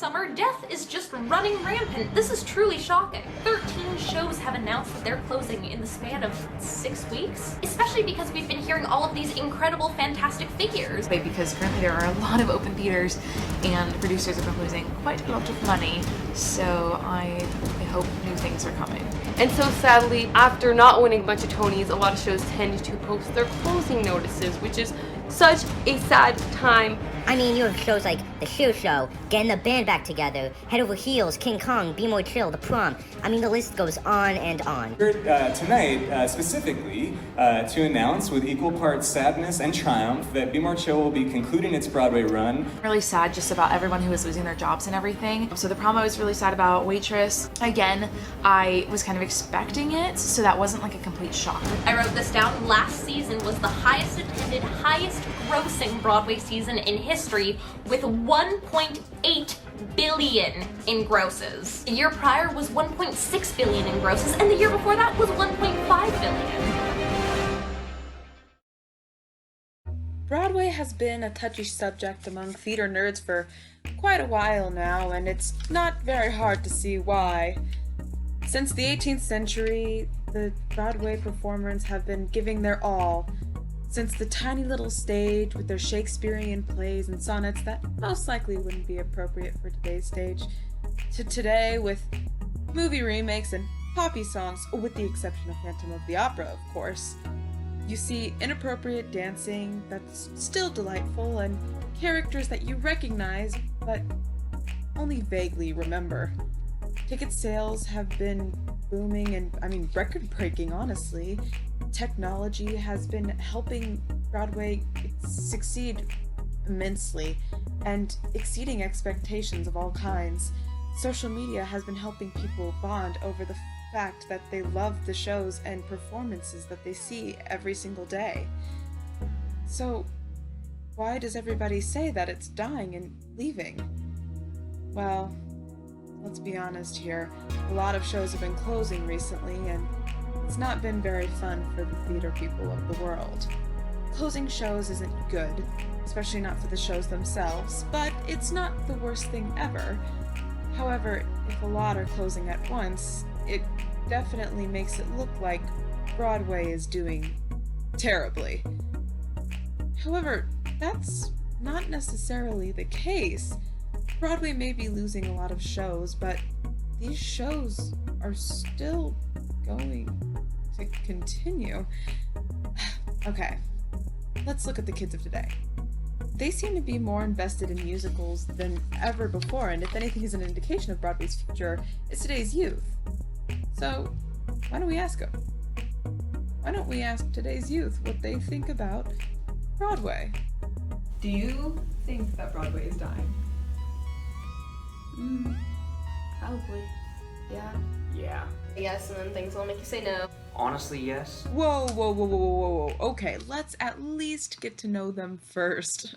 summer, death is just running rampant. This is truly shocking. 13 shows have announced that they're closing in the span of 6 weeks, especially because we've been hearing all of these incredible, fantastic figures. Because currently there are a lot of open theaters and producers have been losing quite a lot of money, so I hope new things are coming. And so sadly, after not winning a bunch of Tonys, a lot of shows tend to post their closing notices, which is such a sad time. I mean, you have shows like The Shoe Show, Getting the Band Back Together, Head Over Heels, King Kong, Be More Chill, The Prom. I mean, the list goes on and on. We're here tonight specifically to announce with equal parts sadness and triumph that Be More Chill will be concluding its Broadway run. Really sad just about everyone who was losing their jobs and everything. So The Prom I was really sad about. Waitress, again, I was kind of expecting it, so that wasn't like a complete shock. I wrote this down. Last season was the highest attended, highest grossing Broadway season in history with 1.8 billion in grosses. The year prior was 1.6 billion in grosses, and the year before that was 1.5 billion. Broadway has been a touchy subject among theater nerds for quite a while now, and it's not very hard to see why. Since the 18th century, the Broadway performers have been giving their all. Since the tiny little stage with their Shakespearean plays and sonnets that most likely wouldn't be appropriate for today's stage, to today with movie remakes and poppy songs, with the exception of Phantom of the Opera, of course. You see inappropriate dancing that's still delightful and characters that you recognize but only vaguely remember. Ticket sales have been booming and, record-breaking, honestly. Technology has been helping Broadway succeed immensely and exceeding expectations of all kinds. Social media has been helping people bond over the fact that they love the shows and performances that they see every single day. So, why does everybody say that it's dying and leaving? Well, let's be honest here. A lot of shows have been closing recently, and it's not been very fun for the theater people of the world. Closing shows isn't good, especially not for the shows themselves, but it's not the worst thing ever. However, if a lot are closing at once, it definitely makes it look like Broadway is doing terribly. However, that's not necessarily the case. Broadway may be losing a lot of shows, but these shows are still going to continue. Okay, let's look at the kids of today. They seem to be more invested in musicals than ever before, and if anything is an indication of Broadway's future, it's today's youth. So, why don't we ask them? Why don't we ask today's youth what they think about Broadway? Do you think that Broadway is dying? Probably. Yeah. Yeah. Yes, and then things will make you say no. Honestly, yes. Whoa. Okay, let's at least get to know them first.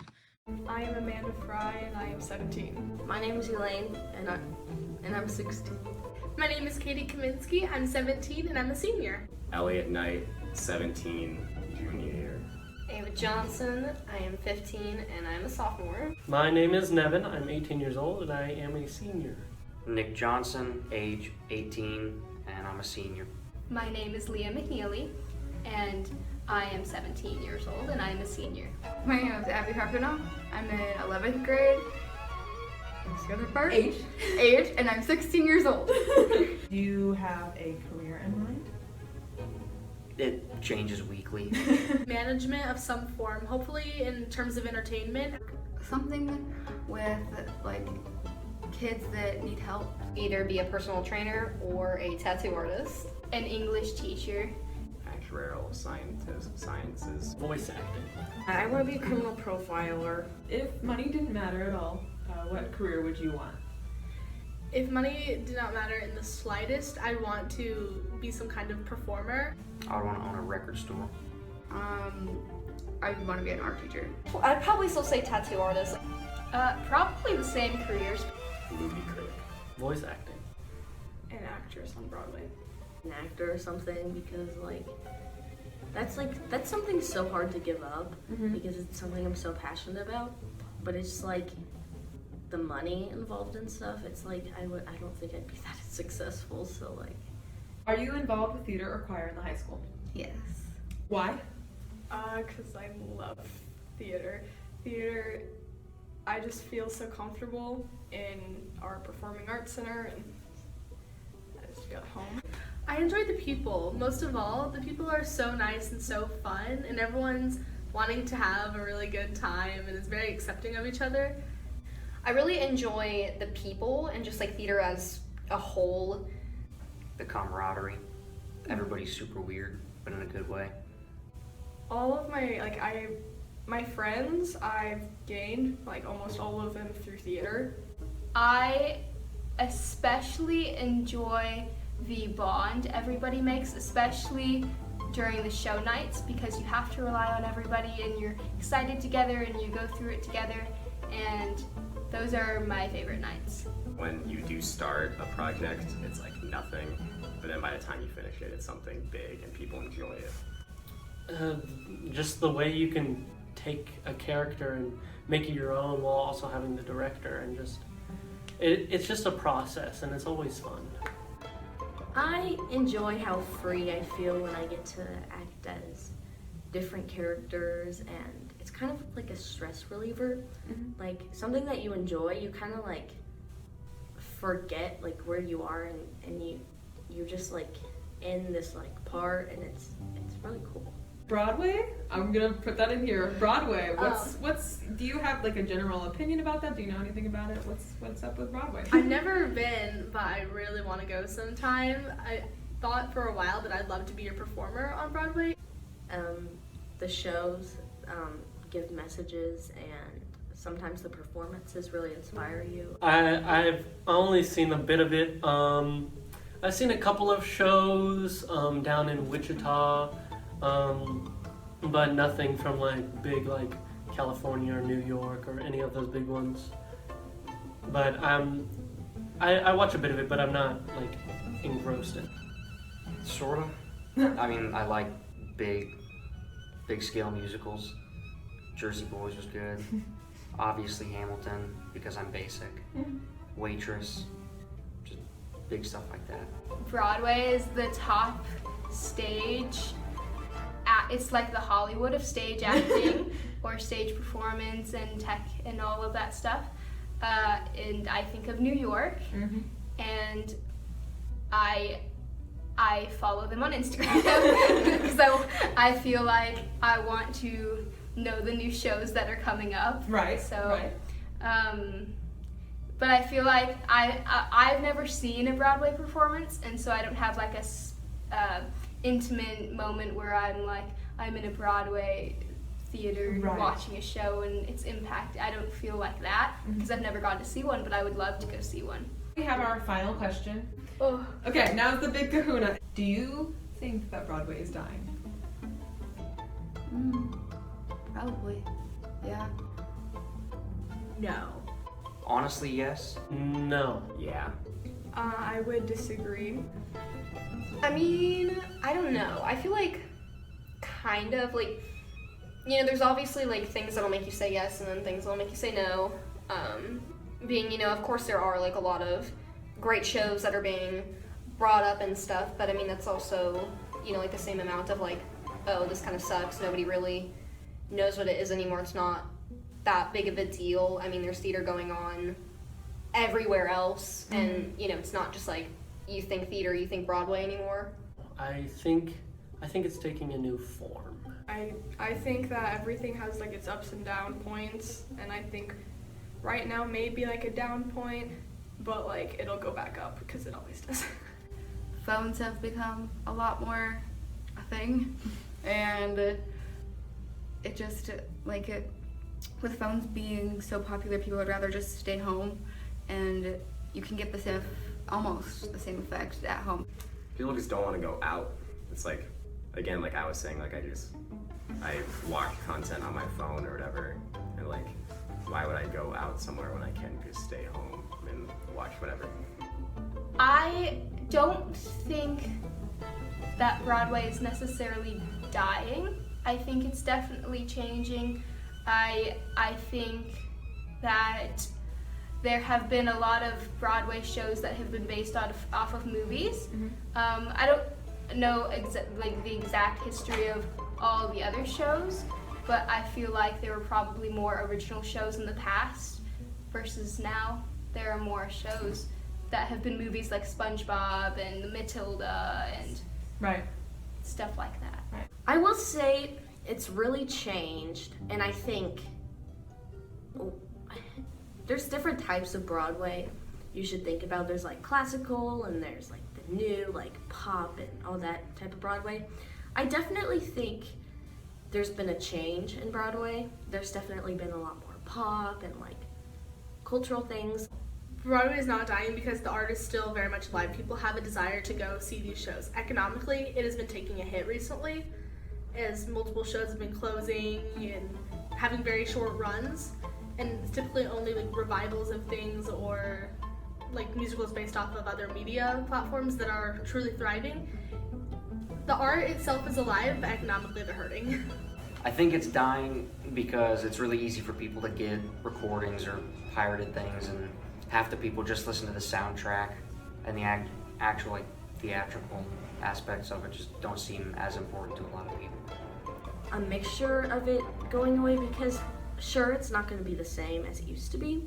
I am Amanda Fry and I am 17. My name is Elaine, and I'm 16. My name is Katie Kaminsky. I'm 17 and I'm a senior. Elliot Knight, 17, junior year. Ava Johnson, I am 15 and I'm a sophomore. My name is Nevin. I'm 18 years old and I am a senior. Nick Johnson, age 18, and I'm a senior. My name is Leah McNeely, and I am 17 years old, and I am a senior. My name is Abby Harpino. I'm in 11th grade. What's the other part? Age, and I'm 16 years old. Do you have a career in mind? It changes weekly. Management of some form, hopefully in terms of entertainment. Something with, like, kids that need help. Either be a personal trainer or a tattoo artist. An English teacher. Actuarial sciences. Voice acting. I want to be a criminal profiler. If money didn't matter at all, what career would you want? If money did not matter in the slightest, I want to be some kind of performer. I would want to own a record store. I want to be an art teacher. Well, I'd probably still say tattoo artist. Probably the same careers. Movie critic. Voice acting. An actress on Broadway. An actor or something, because that's something so hard to give up because it's something I'm so passionate about, but it's like the money involved in stuff, it's like I don't think I'd be that successful. So like. Are you involved with theater or choir in the high school? Yes. Why? Because I love theater. Theater, I just feel so comfortable in our performing arts center, and I just got home. I enjoy the people. Most of all, the people are so nice and so fun, and everyone's wanting to have a really good time and is very accepting of each other. I really enjoy the people and just like theater as a whole. The camaraderie. Everybody's super weird, but in a good way. All of my friends, I've gained like almost all of them through theater. I especially enjoy the bond everybody makes, especially during the show nights, because you have to rely on everybody and you're excited together and you go through it together, and those are my favorite nights. When you do start a project, it's like nothing, but then by the time you finish it, it's something big and people enjoy it. Just the way you can take a character and make it your own while also having the director, and just it's just a process, and it's always fun. I enjoy how free I feel when I get to act as different characters, and it's kind of like a stress reliever. Like something that you enjoy, you kind of like forget like where you are, and you just like in this like part, and it's really cool. Broadway? I'm gonna put that in here. Broadway. What's do you have like a general opinion about that? Do you know anything about it? What's up with Broadway? I've never been, but I really want to go sometime. I thought for a while that I'd love to be a performer on Broadway. The shows give messages, and sometimes the performances really inspire you. I've only seen a bit of it. I've seen a couple of shows down in Wichita, but nothing from like big like California or New York or any of those big ones. But I watch a bit of it, but I'm not like engrossed in it. Sorta. I mean, I like big scale musicals. Jersey Boys was good. Obviously Hamilton, because I'm basic. Waitress, just big stuff like that. Broadway is the top stage. It's like the Hollywood of stage acting or stage performance and tech and all of that stuff. And I think of New York, and I follow them on Instagram because I feel like I want to know the new shows that are coming up. Right. So, but I feel like I've never seen a Broadway performance, and so I don't have like a intimate moment where I'm in a Broadway theater watching a show and its impact. I don't feel like that because I've never gone to see one, but I would love to go see one. We have our final question. Oh. Okay, now's the big kahuna. Do you think that Broadway is dying? Probably. Yeah. No. Honestly, yes. No. Yeah. I would disagree. I mean, I don't know. I feel like kind of like, you know, there's obviously like things that'll make you say yes and then things that'll make you say no. Being, you know, of course there are like a lot of great shows that are being brought up and stuff, but I mean that's also, you know, like the same amount of like, oh, this kind of sucks, nobody really knows what it is anymore, it's not that big of a deal. I mean, there's theater going on everywhere else, and you know, it's not just like you think theater, you think Broadway anymore. I think it's taking a new form. I think that everything has like its ups and down points, and I think right now may be like a down point, but like it'll go back up because it always does. Phones have become a lot more a thing, and it just with phones being so popular, people would rather just stay home, and you can get almost the same effect at home. People just don't want to go out. It's like, again, like I was saying, like I watch content on my phone or whatever, and like, why would I go out somewhere when I can just stay home and watch whatever? I don't think that Broadway is necessarily dying. I think it's definitely changing. I think that there have been a lot of Broadway shows that have been based off of movies. I don't know the exact history of all the other shows, but I feel like there were probably more original shows in the past versus now. There are more shows that have been movies like SpongeBob and Matilda and stuff like that. I will say it's really changed, and I think there's different types of Broadway you should think about. There's like classical, and there's like the new, like pop and all that type of Broadway. I definitely think there's been a change in Broadway. There's definitely been a lot more pop and like cultural things. Broadway is not dying because the art is still very much alive. People have a desire to go see these shows. Economically, it has been taking a hit recently as multiple shows have been closing and having very short runs, and it's typically only like revivals of things or like musicals based off of other media platforms that are truly thriving. The art itself is alive, but economically they're hurting. I think it's dying because it's really easy for people to get recordings or pirated things, and half the people just listen to the soundtrack, and the actual like theatrical aspects of it just don't seem as important to a lot of people. A mixture of it going away, because sure, it's not going to be the same as it used to be,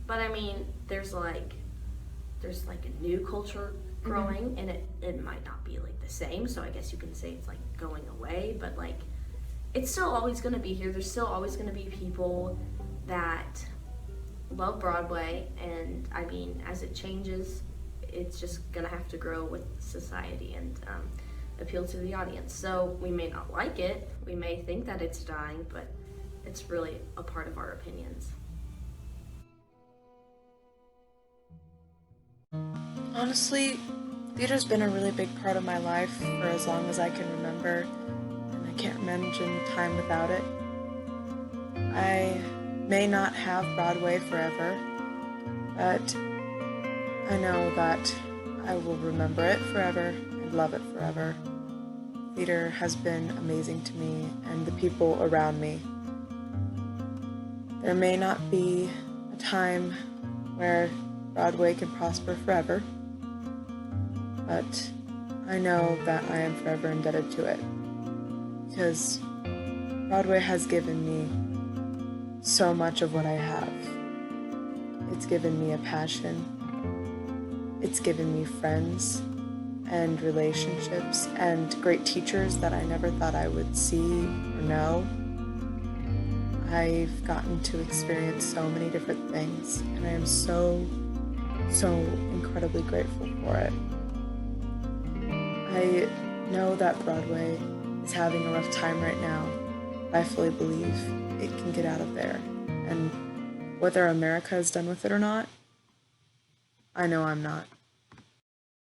but I mean, there's like a new culture growing, and it might not be like the same, so I guess you can say it's like going away, but like it's still always going to be here. There's still always going to be people that love Broadway, and I mean, as it changes, it's just going to have to grow with society and appeal to the audience. So we may not like it, we may think that it's dying, but it's really a part of our opinions. Honestly, theater's been a really big part of my life for as long as I can remember, and I can't imagine time without it. I may not have Broadway forever, but I know that I will remember it forever and love it forever. Theater has been amazing to me and the people around me. There may not be a time where Broadway can prosper forever, but I know that I am forever indebted to it, because Broadway has given me so much of what I have. It's given me a passion, it's given me friends and relationships and great teachers that I never thought I would see or know. I've gotten to experience so many different things, and I am so incredibly grateful for it. I know that Broadway is having a rough time right now, but I fully believe it can get out of there. And whether America is done with it or not, I know I'm not.